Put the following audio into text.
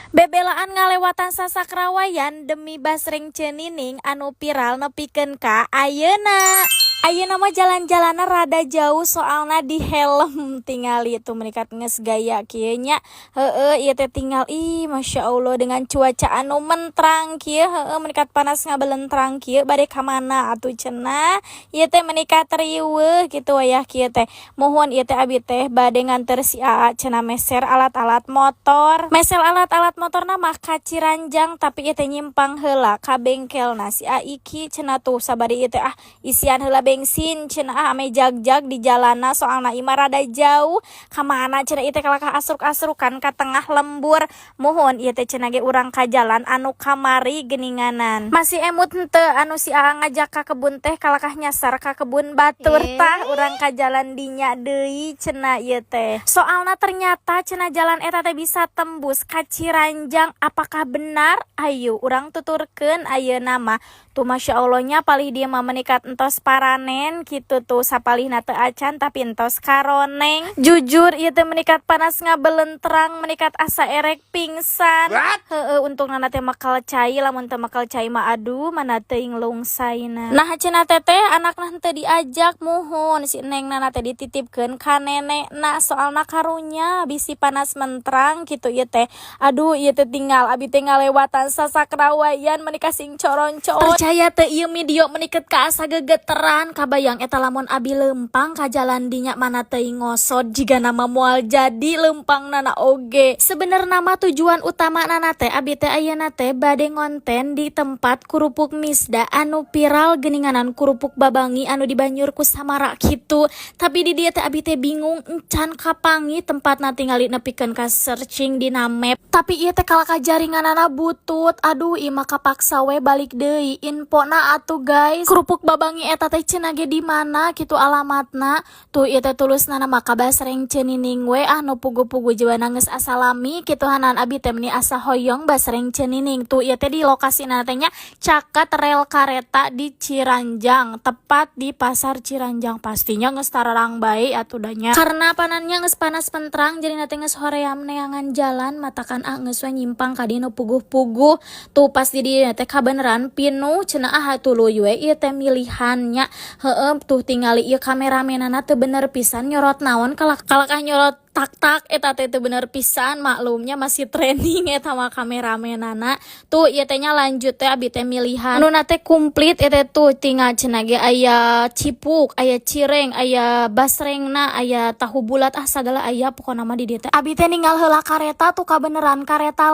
Bebelaan ngalewatan sasakrawayan demi basreng cenining anu viral nepikeun ka ayeuna. Ayeuna mah jalan-jalanna rada jauh soalna di helm tingali itu menikat nges gaya kieu nya. Heueuh ieu teh tinggal Masya Allah dengan cuaca anu mentrang kieu menikat panas ngabelentrang kieu bade ka mana atuh cenah. Ieu teh menikat riweuh kitu wayah kieu teh. Mohon ieu teh abi teh bade nganter si Aa cenah meser alat-alat motor. Mesel alat-alat motorna mah ka Ciranjang tapi ieu teh nyimpang heula ka bengkelna si Aiki cenah tuh sabade ieu teh isian heula bensin cenah ame jag-jag di jalana soalna imah rada jauh ka mana cenah ieu teh kalakah asruk-asrukan ka tengah lembur. Mohon ieu teh cenah ge urang ka jalan anu kamari geuninganan. Masih emut henteu anu si Aa ngajak ka kebun teh kalakah nyasar ka kebun batur tah urang ka jalan dinya deui cenah ieu teh. Soalna ternyata cenah jalan eta teh bisa tembus ka Ciranjang. Apakah benar? Ayo urang tuturkeun ayeuna mah. Tuh Masya Allahnya palih dia mah menikat entos paranen gitu tuh sapalihna teu acan tapi entos karoneng. Jujur ieu teh menikat panas ngabelentrang menikat asa erek pingsan. Heueuh untungna teh makal cai lamun teu makal cai mah aduh mana teuing lungsaina. Nah cenah teteh anakna henteu diajak muhun si nengna teh dititipkeun ka nenekna soalna karunya bisi panas mentrang gitu ieu teh. Aduh ieu teh tinggal abi teh ngalewatan sasakrawayan menikah sing coron-coron. Percaya teu ieu video menikeut ka asa gegeteran kabayang eta lamun abi lempang ka jalan dinya mana teuing ngosot jiga nama moal jadi lempang nana oge. Sebenarnya mah tujuan utama nana teh abi teh ayeuna teh bade ngonten di tempat kurupuk Misda anu viral geuninganan kurupuk babangi anu di Banjur ku Samara kitu. Tapi di dieu teh abi teh bingung encan kapangi tempatna tingali nepikeun ka searching dina map. Tapi ieu teh kalaka jaringanana butut. Aduh imah kapaksa we balik deui infona atuh guys. Kurupuk babangi eta teh cenah ge di mana kitu alamatna. Tuh ieu teh tulisna mah ka basreng cenining we nu pugu-pugu jawana geus asalami kitu hanan abi teh meni asa hoyong basreng cenining. Tuh ieu teh di lokasina teh nya caket rel kareta di Ciranjang, tepat di pasar Ciranjang. Pastinya geus tararang bae atuh da nya. Karena panannya geus panas pentrang jadi teh geus hoream neangan jalan matakan geus we nyimpang ka dinu puguh-puguh. Tuh pas di dieu teh kabeneran pinu cenah tuluy we ieu teh milihannya. Heueuh tuh tingali ieu kameramenana teu bener pisan nyorot naon kalakah nyorot tak eta teh teu bener pisan maklumnya masih training eta mah kameramenana. Tuh ieu teh nya lanjut teh abi teh milihan nu teh komplit eta tuh tinggal cenah ge aya cipuk, aya cireng, aya basrengna, aya tahu bulat sagala aya pokona mah di dieu teh. Abi teh ninggal heula kareta tuh kabeneran kareta